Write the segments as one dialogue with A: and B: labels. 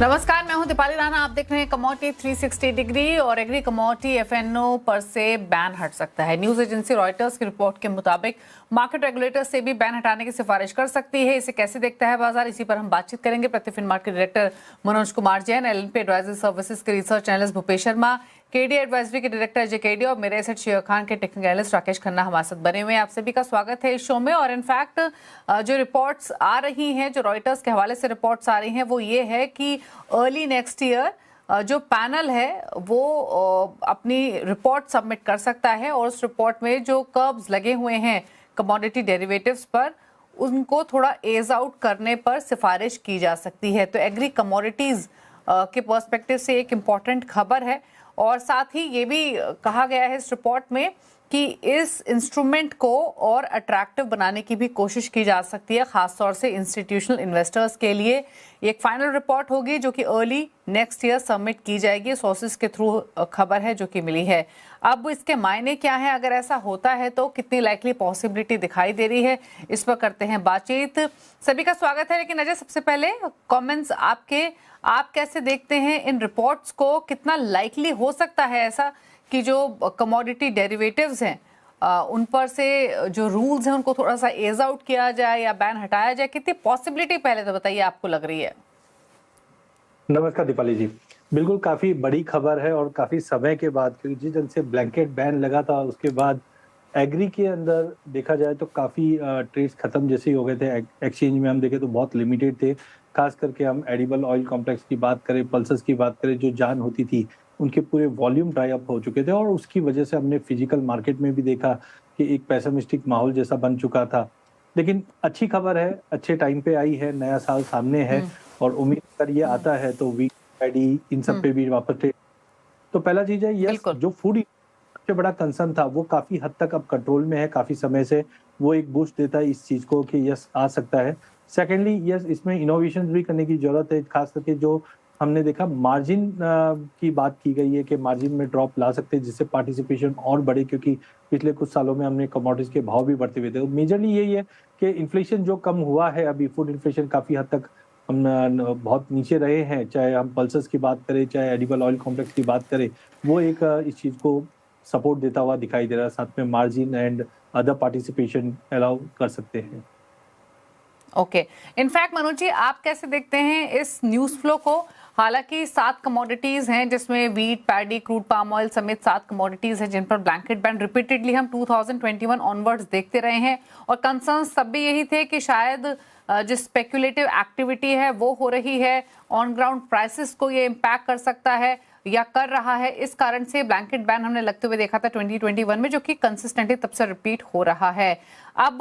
A: नमस्कार, मैं हूं दीपाली राणा। आप देख रहे हैं कमोडिटी 360 डिग्री। और एग्री कमोडिटी एफएनओ पर से बैन हट सकता है। न्यूज एजेंसी रॉयटर्स की रिपोर्ट के मुताबिक मार्केट रेगुलेटर से भी बैन हटाने की सिफारिश कर सकती है। इसे कैसे देखता है बाजार, इसी पर हम बातचीत करेंगे। प्रतिफिन market director Manoj Kumar Jain, LNP advisory services के research analyst Bhupesh Sharma, KD advisory के डायरेक्टर अजय केडी और मेरे एसेट शेयर खान के टेक्निकल एनालिस्ट राकेश खन्ना हमारे साथ बने हुए हैं। आप सभी का स्वागत है इस शो में। और इनफैक्ट जो रिपोर्ट्स आ रही हैं, जो रॉयटर्स के हवाले से रिपोर्ट्स आ रही हैं, वो ये है कि अर्ली नेक्स्ट ईयर जो पैनल है वो अपनी रिपोर्ट सबमिट कर सकता है और उस रिपोर्ट में जो कर्व्स लगे हुए हैं कमोडिटी डेरिवेटिव्स पर, उनको थोड़ा एज आउट करने पर सिफारिश की जा सकती है। तो एग्री कमोडिटीज के पर्सपेक्टिव से एक इम्पॉर्टेंट खबर है। और साथ ही ये भी कहा गया है इस रिपोर्ट में कि इस इंस्ट्रूमेंट को और अट्रैक्टिव बनाने की भी कोशिश की जा सकती है, खासतौर से इंस्टीट्यूशनल इन्वेस्टर्स के लिए। एक फाइनल रिपोर्ट होगी जो कि अर्ली नेक्स्ट ईयर सबमिट की जाएगी। सोर्सेज के थ्रू खबर है जो कि मिली है। अब इसके मायने क्या है, अगर ऐसा होता है तो कितनी लाइकली पॉसिबिलिटी दिखाई दे रही है, इस पर करते हैं बातचीत। सभी का स्वागत है। लेकिन अजय, सबसे पहले कमेंट्स आपके, आप कैसे देखते हैं इन रिपोर्ट्स को? कितना लाइकली हो सकता है ऐसा कि जो कमोडिटी डेरिवेटिव्स हैं उन पर से जो रूल्स हैं उनको थोड़ा सा एज आउट किया जाए या बैन हटाया जाए? कितनी पॉसिबिलिटी पहले तो बताइए आपको लग रही है?
B: नमस्कार दीपाली जी, बिल्कुल काफी बड़ी खबर है और काफी समय के बाद, क्योंकि जिस दिन से ब्लैंकेट बैन लगा था उसके बाद एग्री के अंदर देखा जाए तो काफी ट्रेड्स खत्म जैसे ही हो गए थे। एक्सचेंज में हम देखें तो बहुत लिमिटेड थे। खास करके हम एडिबल ऑयल कॉम्प्लेक्स की बात करें, पल्सेस की बात करें, जो जान होती थी उनके पूरे वॉल्यूम ड्राई अप हो चुके थे। और उसकी वजह से हमने फिजिकल मार्केट में भी देखा कि एक पेसिमिस्टिक माहौल जैसा बन चुका था। लेकिन अच्छी खबर है, अच्छे टाइम पे आई है, नया साल सामने है और उम्मीद कर ये आता है तो वीट, पैडी, इन सब पे भी वापस। तो पहला चीज है, यस, जो फूड सबसे बड़ा कंसर्न था वो काफी हद तक अब कंट्रोल में है। काफी समय से वो एक बूस्ट देता है इस चीज को कि यस आ सकता है। सेकेंडली, यस, इसमें इनोवेशन भी करने की जरूरत है। खास करके जो हमने देखा मार्जिन की बात की गई है कि मार्जिन में ड्रॉप ला सकते हैं जिससे पार्टिसिपेशन और बढ़े, क्योंकि पिछले कुछ सालों में हमने कमोडिटीज के भाव भी बढ़ते हुए थे। मेजरली यही है कि इन्फ्लेशन जो कम हुआ है, अभी फूड इन्फ्लेशन काफी हद तक हम बहुत नीचे रहे हैं, चाहे हम पल्सेस की बात करें, चाहे एडिबल ऑयल कॉम्प्लेक्स की बात करें, वो एक इस चीज को सपोर्ट देता हुआ दिखाई दे रहा है। साथ में margin and other participation allow कर सकते हैं।
A: ओके, इनफैक्ट मनोज जी, आप कैसे देखते हैं इस न्यूज फ्लो को? हालांकि 7 कमोडिटीज हैं जिसमें wheat, paddy, crude palm oil समेत 7 कमोडिटीज हैं जिन पर ब्लैंकेट बैन रिपीटेडली हम 2021 ऑनवर्ड्स देखते रहे हैं। और कंसर्न्स तब भी यही थे कि शायद जो स्पेक्युलेटिव एक्टिविटी है वो हो रही है, ऑन ग्राउंड प्राइसेस को ये इम्पैक्ट कर सकता है या कर रहा है। इस कारण से ब्लैंकेट बैन हमने लगते हुए देखा था 2021 में, जो कि कंसिस्टेंटली तब से रिपीट हो रहा है। अब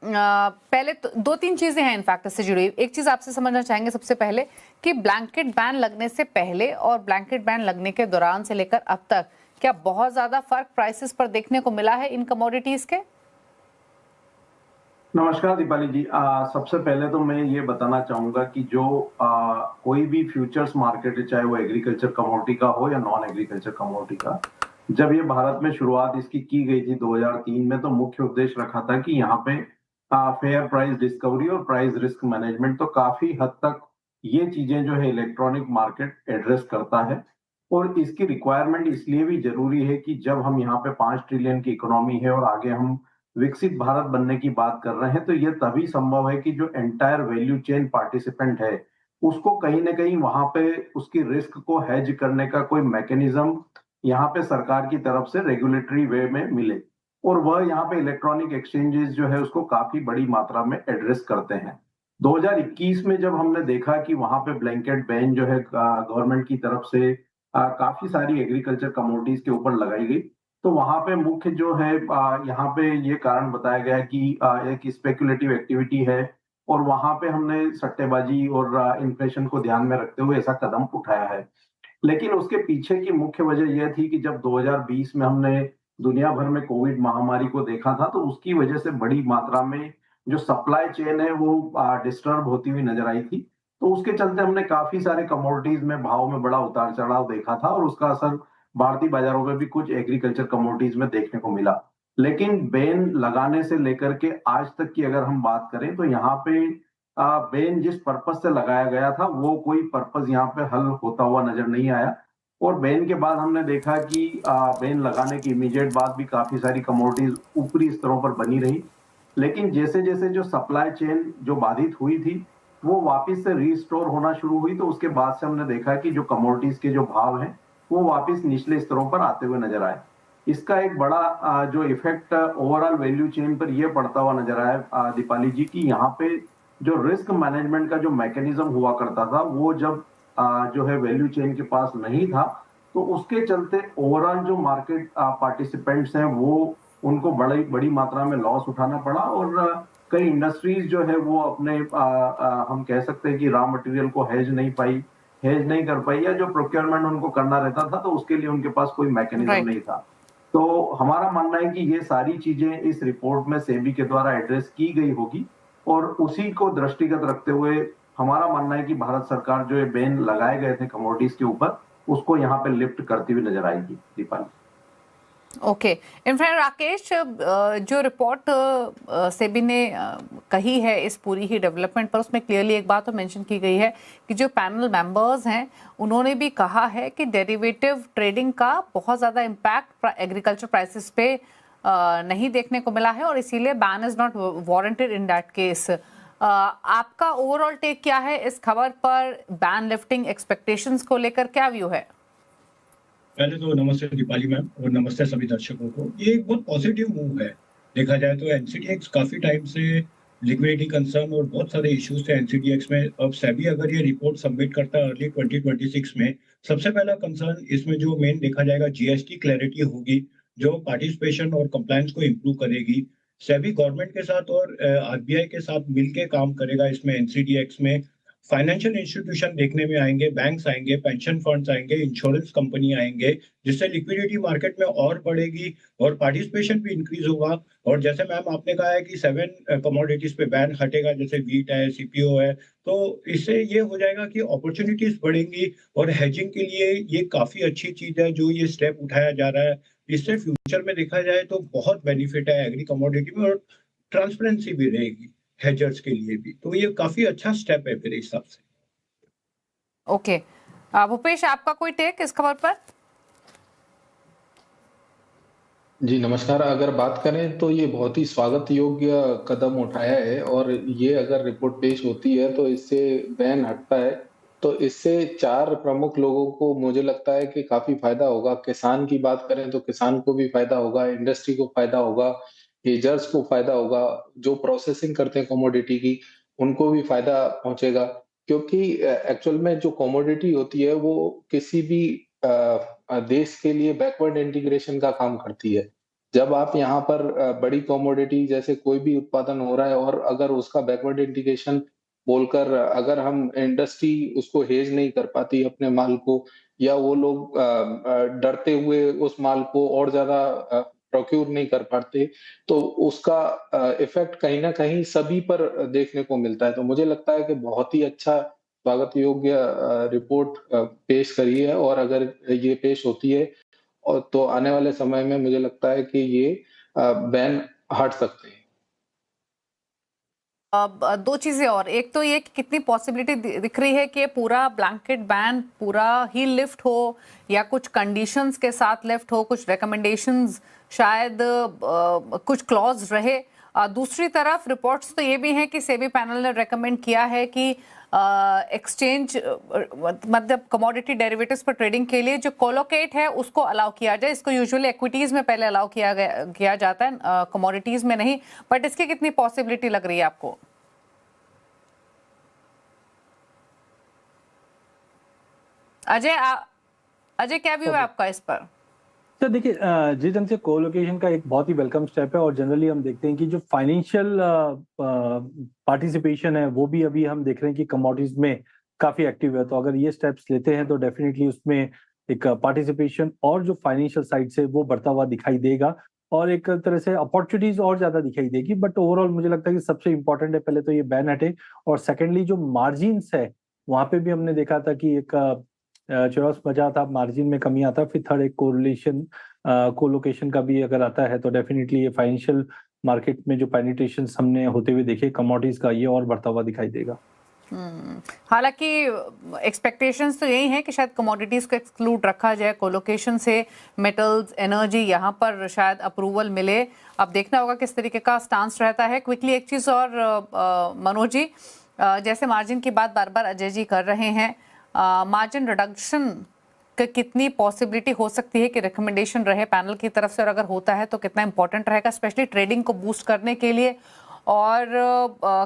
A: पहले तो 2-3 चीजें हैं इनफैक्ट इससे जुड़ी। एक चीज आपसे समझना चाहेंगे सबसे पहले कि ब्लैंकेट बैन लगने से पहले और ब्लैंकेट बैन लगने के दौरान से लेकर अब तक क्या बहुत ज्यादा फर्क प्राइसेस पर देखने को मिला है इन कमोडिटीज के?
C: नमस्कार दीपाली जी। सबसे पहले तो मैं ये बताना चाहूंगा कि जो कोई भी फ्यूचर्स मार्केट है, चाहे वो एग्रीकल्चर कमोडिटी का हो या नॉन एग्रीकल्चर कमोडिटी का, जब ये भारत में शुरुआत इसकी की गई थी 2003 में, तो मुख्य उद्देश्य रखा था कि यहाँ पे फेयर प्राइस डिस्कवरी और प्राइस रिस्क मैनेजमेंट। तो काफी हद तक ये चीजें जो है इलेक्ट्रॉनिक मार्केट एड्रेस करता है। और इसकी रिक्वायरमेंट इसलिए भी जरूरी है कि जब हम यहाँ पे 5 ट्रिलियन की इकोनॉमी है और आगे हम विकसित भारत बनने की बात कर रहे हैं, तो ये तभी संभव है कि जो एंटायर वैल्यू चेन पार्टिसिपेंट है उसको कहीं ना कहीं वहां पे उसकी रिस्क को हेज करने का कोई मैकेनिज्म यहाँ पे सरकार की तरफ से रेगुलेटरी वे में मिले। और वह यहाँ पे इलेक्ट्रॉनिक एक्सचेंजेस जो है उसको काफी बड़ी मात्रा में एड्रेस करते हैं। 2021 में जब हमने देखा कि वहां पे ब्लैंकेट बैन जो है गवर्नमेंट की तरफ से काफी सारी एग्रीकल्चर कमोडिटीज के ऊपर लगाई गई, तो वहां पे मुख्य जो है यहाँ पे ये कारण बताया गया है कि एक स्पेकुलेटिव एक्टिविटी है और वहां पे हमने सट्टेबाजी और इन्फ्लेशन को ध्यान में रखते हुए ऐसा कदम उठाया है। लेकिन उसके पीछे की मुख्य वजह यह थी कि जब 2020 में हमने दुनिया भर में कोविड महामारी को देखा था, तो उसकी वजह से बड़ी मात्रा में जो सप्लाई चेन है वो डिस्टर्ब होती हुई नजर आई थी। तो उसके चलते हमने काफी सारे कमोडिटीज में भाव में बड़ा उतार चढ़ाव देखा था और उसका असर भारतीय बाजारों में भी कुछ एग्रीकल्चर कमोडिटीज में देखने को मिला। लेकिन बैन लगाने से लेकर के आज तक की अगर हम बात करें तो यहाँ पे बैन जिस पर्पस से लगाया गया था वो कोई पर्पस यहाँ पे हल होता हुआ नजर नहीं आया। और बैन के बाद हमने देखा कि बैन लगाने के इमीडिएट बाद भी काफी सारी कमोडिटीज ऊपरी स्तरों पर बनी रही, लेकिन जैसे जैसे जो सप्लाई चेन जो बाधित हुई थी वो वापस से रीस्टोर होना शुरू हुई, तो उसके बाद से हमने देखा कि जो कमोडिटीज के जो भाव हैं वो वापस निचले स्तरों पर आते हुए नजर आए। इसका एक बड़ा जो इफेक्ट ओवरऑल वैल्यू चेन पर यह पड़ता हुआ नजर आया दीपाली जी, की यहाँ पे जो रिस्क मैनेजमेंट का जो मैकेनिज्म हुआ करता था वो जब जो है वैल्यू चेन के पास नहीं था, तो उसके चलते ओवरऑल जो मार्केट पार्टिसिपेंट्स हैं वो उनको बड़ी बड़ी मात्रा में लॉस उठाना पड़ा। और कई इंडस्ट्रीज जो है वो अपने हम कह सकते हैं कि रॉ मटेरियल को हेज नहीं कर पाई, या जो प्रोक्योरमेंट उनको करना रहता था तो उसके लिए उनके पास कोई मैकेनिज्म नहीं था। तो हमारा मानना है कि ये सारी चीजें इस रिपोर्ट में सेबी के द्वारा एड्रेस की गई होगी, और उसी को दृष्टिगत रखते हुए हमारा मानना है कि भारत सरकार जो ये बैन लगाए गए थे कमोडिटीज के ऊपर उसको यहाँ पे लिफ्ट करती हुई नजर आएगी दीपाली।
A: ओके, इनफैक्ट राकेश, जो रिपोर्ट सेबी ने कही है इस पूरी ही डेवलपमेंट पर, उसमें क्लियरली एक बात तो मेंशन की गई है कि जो पैनल मेंबर्स हैं उन्होंने भी कहा है कि डेरिवेटिव ट्रेडिंग का बहुत ज़्यादा इम्पैक्ट एग्रीकल्चर प्राइसेस पे नहीं देखने को मिला है और इसीलिए ban is not warranted in that case. आपका ओवरऑल टेक क्या है इस खबर पर? बैन लिफ्टिंग एक्सपेक्टेशंस को लेकर क्या व्यू है?
D: पहले तो नमस्ते दीपाली मैम और नमस्ते सभी दर्शकों को। ये एक बहुत पॉजिटिव मूव है। देखा जाए तो एनसीडीएक्स काफी टाइम से लिक्विडिटी कंसर्न और बहुत सारे इश्यूज थे एनसीडीएक्स में। अब सेबी अगर ये रिपोर्ट सबमिट करता है अर्ली 2026 में, सबसे पहला कंसर्न इसमें जो मेन देखा जाएगा जीएसटी क्लैरिटी होगी जो पार्टिसिपेशन और कंप्लायंस को इम्प्रूव करेगी। सेबी गवर्नमेंट के साथ और आरबीआई के साथ मिलकर काम करेगा इसमें। एनसीडीएक्स में फाइनेंशियल इंस्टीट्यूशन देखने में आएंगे, बैंक्स आएंगे, पेंशन फंड्स आएंगे, इंश्योरेंस कंपनी आएंगे, जिससे लिक्विडिटी मार्केट में और बढ़ेगी और पार्टिसिपेशन भी इंक्रीज होगा। और जैसे मैम आपने कहा है कि 7 कमोडिटीज पे बैन हटेगा, जैसे वीट है, सीपीओ है, तो इससे ये हो जाएगा कि अपॉर्चुनिटीज बढ़ेंगी और हेजिंग के लिए ये काफी अच्छी चीज है जो ये स्टेप उठाया जा रहा है। इससे फ्यूचर में देखा जाए तो बहुत बेनिफिट है एग्री कमोडिटी में और ट्रांसपेरेंसी भी रहेगी हेजर्स के लिए भी, तो ये काफी अच्छा स्टेप है मेरे हिसाब से।
A: ओके, भूपेश, आपका कोई टेक इस खबर पर?
E: जी नमस्कार। अगर बात करें तो ये बहुत ही स्वागत योग्य कदम उठाया है और ये अगर रिपोर्ट पेश होती है तो इससे बैन हटता है तो इससे 4 प्रमुख लोगों को मुझे लगता है कि काफी फायदा होगा। किसान की बात करें तो किसान को भी फायदा होगा, इंडस्ट्री को फायदा होगा, हेजर्स को फायदा होगा, जो प्रोसेसिंग करते हैं कमोडिटी की उनको भी फायदा पहुंचेगा। क्योंकि एक्चुअल में जो कमोडिटी होती है वो किसी भी देश के लिए बैकवर्ड इंटीग्रेशन का काम करती है। जब आप यहाँ पर बड़ी कमोडिटी जैसे कोई भी उत्पादन हो रहा है और अगर उसका बैकवर्ड इंटीग्रेशन बोलकर अगर हम इंडस्ट्री उसको हेज नहीं कर पाती अपने माल को, या वो लोग डरते हुए उस माल को और ज्यादा प्रोक्यूर नहीं कर पाते, तो उसका इफेक्ट कहीं ना कहीं सभी पर देखने को मिलता है। तो मुझे लगता है कि बहुत ही अच्छा स्वागत योग्य रिपोर्ट पेश करी है और अगर ये पेश होती है और तो आने वाले समय में मुझे लगता है कि ये बैन हट सकते हैं।
A: दो चीजें और, एक तो ये कि कितनी पॉसिबिलिटी दिख रही है कि ये पूरा ब्लैंकेट बैन पूरा ही लिफ्ट हो या कुछ कंडीशंस के साथ लिफ्ट हो, कुछ रिकमेंडेशंस, शायद कुछ क्लॉज रहे। दूसरी तरफ रिपोर्ट्स तो ये भी हैं कि सेबी पैनल ने रेकमेंड किया है कि एक्सचेंज मतलब कमोडिटी डेरिवेटिव्स पर ट्रेडिंग के लिए जो कोलोकेट है उसको अलाउ किया जाए। इसको यूजुअली इक्विटीज में पहले अलाउ किया जाता है, कमोडिटीज में नहीं। बट इसकी कितनी पॉसिबिलिटी लग रही है आपको? अजय क्या व्यू है आपका इस पर?
B: तो देखिए, जिस ढंग से कोलोकेशन का एक बहुत ही वेलकम स्टेप है और जनरली हम देखते हैं कि जो फाइनेंशियल पार्टिसिपेशन है वो भी अभी हम देख रहे हैं कि कमोडिटीज में काफी एक्टिव है। तो अगर ये स्टेप्स लेते हैं तो डेफिनेटली उसमें एक पार्टिसिपेशन और जो फाइनेंशियल साइड से वो बढ़ता हुआ दिखाई देगा और एक तरह से अपॉर्चुनिटीज और ज्यादा दिखाई देगी। बट ओवरऑल मुझे लगता है कि सबसे इंपॉर्टेंट है पहले तो ये बैन हटे, और सेकेंडली जो मार्जिन्स है वहां पे भी हमने देखा था कि एक चौरस बजा था, मार्जिन में कमी आता। फिर थर्ड एक कोरिलेशन कोलोकेशन का भी अगर आता है तो डेफिनेटली ये फाइनेंशियल मार्केट में जो पेनिट्रेशन हमने होते हुए देखे कमोडिटीज का, ये और बढ़ता हुआ दिखाई देगा।
A: हालांकि एक्सपेक्टेशंस तो यही हैं कि शायद कमोडिटीज को एक्सक्लूड रखा जाए, कोलोकेशन से मेटल्स, एनर्जी, यहाँ पर शायद अप्रूवल मिले। अब देखना होगा किस तरीके का स्टांस रहता है। क्विकली एक चीज़ और मनोज जी, जैसे मार्जिन की बात बार बार अजय जी कर रहे हैं, मार्जिन रिडक्शन की कितनी पॉसिबिलिटी हो सकती है कि रिकमेंडेशन रहे पैनल की तरफ से, और अगर होता है तो कितना इंपॉर्टेंट रहेगा स्पेशली ट्रेडिंग को बूस्ट करने के लिए, और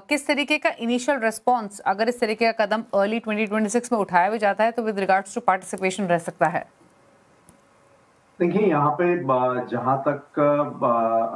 A: किस तरीके का इनिशियल रिस्पांस अगर इस तरीके का कदम अर्ली 2026 में उठाया भी जाता है तो विद रिगार्ड्स टू पार्टिसिपेशन रह सकता है?
C: देखिए यहाँ पे जहां तक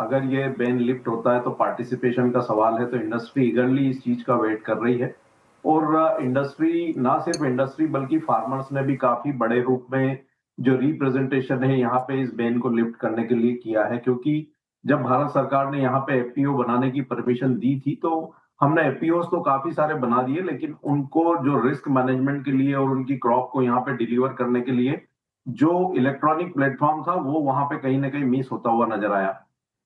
C: अगर ये बैन लिफ्ट होता है तो पार्टिसिपेशन का सवाल है, तो इंडस्ट्री ईगरली इस चीज का वेट कर रही है। और इंडस्ट्री, ना सिर्फ इंडस्ट्री बल्कि फार्मर्स ने भी काफी बड़े रूप में जो रिप्रेजेंटेशन है यहाँ पे इस बैन को लिफ्ट करने के लिए किया है। क्योंकि जब भारत सरकार ने यहाँ पे एफपीओ बनाने की परमिशन दी थी तो हमने एफपीओ तो काफी सारे बना दिए, लेकिन उनको जो रिस्क मैनेजमेंट के लिए और उनकी क्रॉप को यहाँ पे डिलीवर करने के लिए जो इलेक्ट्रॉनिक प्लेटफॉर्म था वो वहां पे कहीं ना कहीं मिस होता हुआ नजर आया।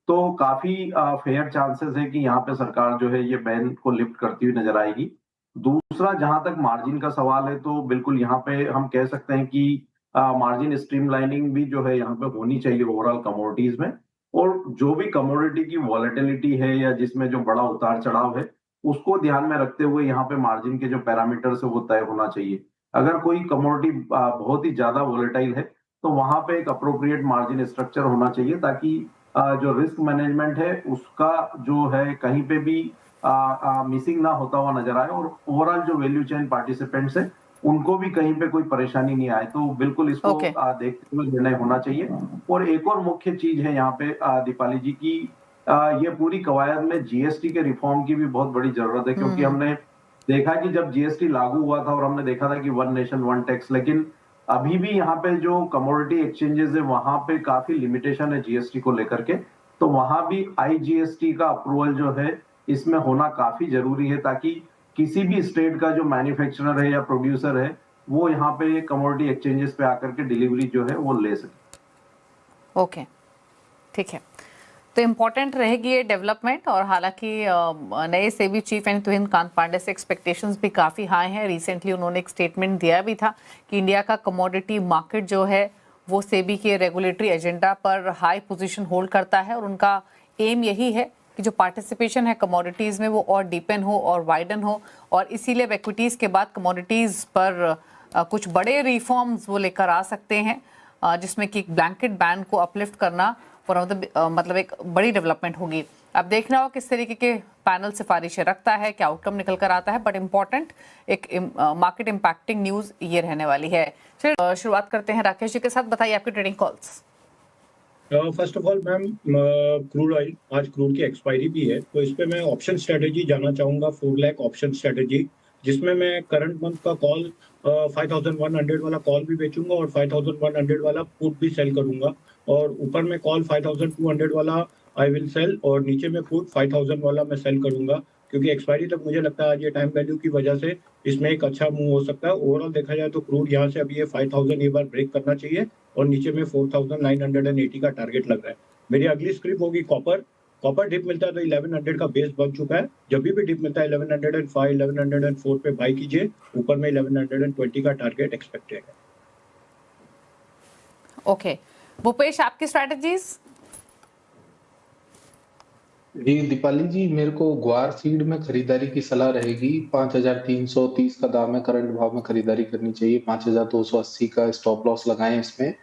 C: तो काफी फेयर चांसेस है कि यहाँ पे सरकार जो है ये बैन को लिफ्ट करती हुई नजर आएगी। दूसरा, जहां तक मार्जिन का सवाल है तो बिल्कुल यहाँ पे हम कह सकते हैं कि मार्जिन स्ट्रीमलाइनिंग भी जो है यहाँ पे होनी चाहिए ओवरऑल कमोडिटीज में। और जो भी कमोडिटी की वॉलेटिलिटी है या जिसमें जो बड़ा उतार चढ़ाव है उसको ध्यान में रखते हुए यहाँ पे मार्जिन के जो पैरामीटर्स है वो तय होना चाहिए। अगर कोई कमोडिटी बहुत ही ज्यादा वोलेटाइल है तो वहां पे एक अप्रोप्रिएट मार्जिन स्ट्रक्चर होना चाहिए ताकि जो रिस्क मैनेजमेंट है उसका जो है कहीं पे भी मिसिंग ना होता हुआ नजर आए, और ओवरऑल जो वैल्यू चेन पार्टिसिपेंट्स है उनको भी कहीं पे कोई परेशानी नहीं आए। तो बिल्कुल इसको देखते हुए निर्णय होना चाहिए। और एक और मुख्य चीज है यहाँ पे दीपाली जी की, ये पूरी कवायद में जीएसटी के रिफॉर्म की भी बहुत बड़ी जरूरत है। क्योंकि हमने देखा कि जब जीएसटी लागू हुआ था और हमने देखा था कि वन नेशन वन टैक्स, लेकिन अभी भी यहाँ पे जो कमोडिटी एक्सचेंजेस है वहां पे काफी लिमिटेशन है जीएसटी को लेकर के। तो वहां भी आईजीएसटी का अप्रूवल जो है इसमें होना काफी जरूरी है ताकि किसी भी स्टेट का जो मैन्युफैक्चरर है या प्रोड्यूसर है वो यहाँ पे कमोडिटी एक्सचेंजेस पे आकर के डिलीवरी जो है वो ले सके।
A: ओके, ठीक है, तो इम्पॉर्टेंट रहेगी ये डेवलपमेंट। और हालांकि नए सेबी चीफ एंड तुहिन कांत पांडे से एक्सपेक्टेशंस भी काफ़ी हाई हैं। रिसेंटली उन्होंने एक स्टेटमेंट दिया भी था कि इंडिया का कमोडिटी मार्केट जो है वो सेबी के रेगुलेटरी एजेंडा पर हाई पोजीशन होल्ड करता है, और उनका एम यही है कि जो पार्टिसिपेशन है कमोडिटीज़ में वो और डीपन हो और वाइडन हो, और इसीलिए इक्विटीज़ के बाद कमोडिटीज़ पर कुछ बड़े रिफॉर्म्स वो लेकर आ सकते हैं, जिसमें कि ब्लैंकेट बैन को अपलिफ्ट करना मतलब एक बड़ी डेवलपमेंट होगी। अब देखना हो किस तरीके के पैनल सिफारिशें रखता है, क्या आउटकम निकल कर आता है, बट इम्पॉर्टेंट एक मार्केट इम्पैक्टिंग न्यूज़ ये रहने वाली है। चलिए शुरुआत करते हैं राकेश जी के साथ, बताइए आपकी trading calls.
D: First of all ma'am, crude oil, आज क्रूड की एक्सपायरी भी है, तो इस पे मैं ऑप्शन स्ट्रेटेजी जानना चाहूँगा, 4 लाख ऑप्शन स्ट्रेटेजी, जिसमें मैं करंट मंथ का कॉल 5100 वाला कॉल भी बेचूंगा और 5100 वाला पुट भी सेल करूंगा, और ऊपर में कॉल 5200 वाला आई विल सेल और नीचे में पुट 5000 वाला मैं सेल करूंगा, क्योंकि एक्सपायरी तक मुझे लगता है आज ये टाइम वैल्यू की वजह से इसमें एक अच्छा मूव हो सकता है। ओवरऑल देखा जाए तो क्रूड यहाँ से अभी ये 5000 ये बार ब्रेक करना चाहिए और नीचे में 4980 का टारगेट लग रहा है। मेरी अगली स्क्रिप्ट होगी कॉपर। कॉपर डिप मिलता है तो 1100 का बेस बन चुका है, जब भी डिप मिलता है 1105 1104 पे बाई कीजिए, ऊपर में 1120 का टारगेट एक्सपेक्टेड है।
A: ओके, भूपेश आपकी स्ट्रेटजीज?
E: जी दीपाली जी, मेरे को ग्वार सीड में खरीदारी की सलाह रहेगी। 5330 का दाम है, करंट भाव में खरीदारी करनी चाहिए। 5280 का स्टॉप लॉस लगाएं इसमें।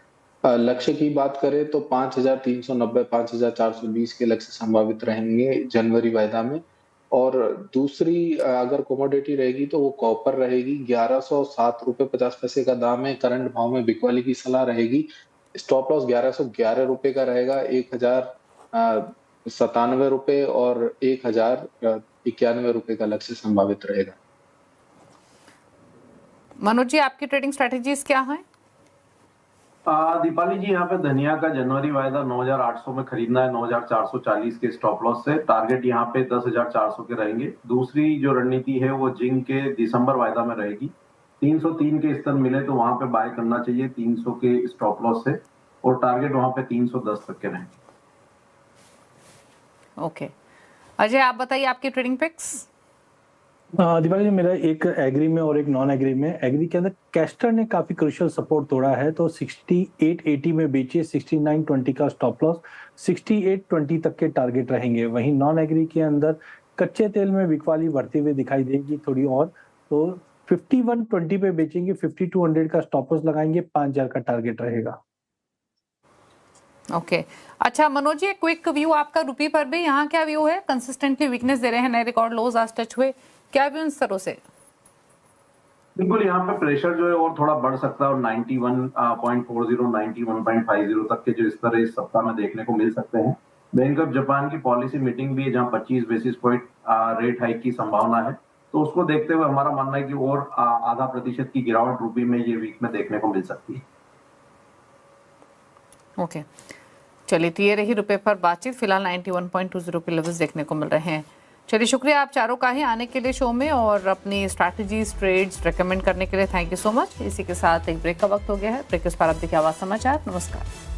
E: लक्ष्य की बात करें तो 5390 5420 के लक्ष्य संभावित रहेंगे जनवरी वायदा में। और दूसरी अगर कमोडिटी रहेगी तो वो कॉपर रहेगी। 1107 रुपए 50 पैसे का दाम है, करंट भाव में बिकवाली की सलाह रहेगी। स्टॉप लॉस 1111 रुपए का रहेगा। 1097 रुपए और 1091 रुपए का लक्ष्य संभावित रहेगा।
A: मनोज जी आपकी ट्रेडिंग स्ट्रेटेजीज क्या है?
C: दीपाली जी, यहाँ पे धनिया का जनवरी वायदा 9800 में खरीदना है, 9440 के स्टॉप लॉस से। टारगेट यहाँ पे 10400 के रहेंगे। दूसरी जो रणनीति है वो जिंक के दिसंबर वायदा में रहेगी। 303 के स्तर मिले तो वहां पे बाय करना चाहिए 300 के स्टॉप लॉस से, और टारगेट वहां पे 310 तक के रहेंगे।
A: ओके, अजय आप बताइए आपकी ट्रेडिंग पिक्स।
B: दीपाली जी, मेरा एक एग्री में और एक नॉन एग्री में। एग्री के अंदर कैस्टर ने काफी क्रूशियल सपोर्ट तोड़ा है, तो 6880 में बेचिए, 6920 का स्टॉप लॉस, 6820 तक के टारगेट रहेंगे। वहीं नॉन एग्री के अंदर कच्चे तेल में बिकवाली बढ़ती हुई दिखाई देगी थोड़ी और, तो 5120 पे बेचेंगे, 5200 का स्टॉप लॉस लगाएंगे, 5000 का टारगेट रहेगा।
A: ओके अच्छा मनोज जी, क्विक व्यू आपका रुपी पर भी, यहाँ क्या व्यू है? कंसिस्टेंटली वीकनेस दे रहे हैं, नए रिकॉर्ड लोज आज टच हुए, क्या व्यू इन स्तरों से?
C: बिल्कुल, यहाँ पे प्रेशर जो है और थोड़ा बढ़ सकता है और 91.40 91.50 तक के जो स्तर इस सप्ताह में देखने को मिल सकते हैं। बैंक ऑफ जापान की पॉलिसी मीटिंग भी है जहाँ 25 बेसिस पॉइंट रेट हाइक की संभावना है, तो उसको देखते हुए हमारा मानना है कि और आधा प्रतिशत की गिरावट रुपी में ये वीक में देखने को मिल सकती है।
A: ओके चलिए, तो ये रही रुपए पर बातचीत। फिलहाल 91.20 पे लेवल्स देखने को मिल रहे हैं। चलिए, शुक्रिया आप चारों का ही आने के लिए शो में और अपनी स्ट्रैटेजीज ट्रेड्स रेकमेंड करने के लिए। Thank you so much. इसी के साथ एक ब्रेक का वक्त हो गया है। ब्रेक के बाद आप देखिए आवाज समाचार। नमस्कार।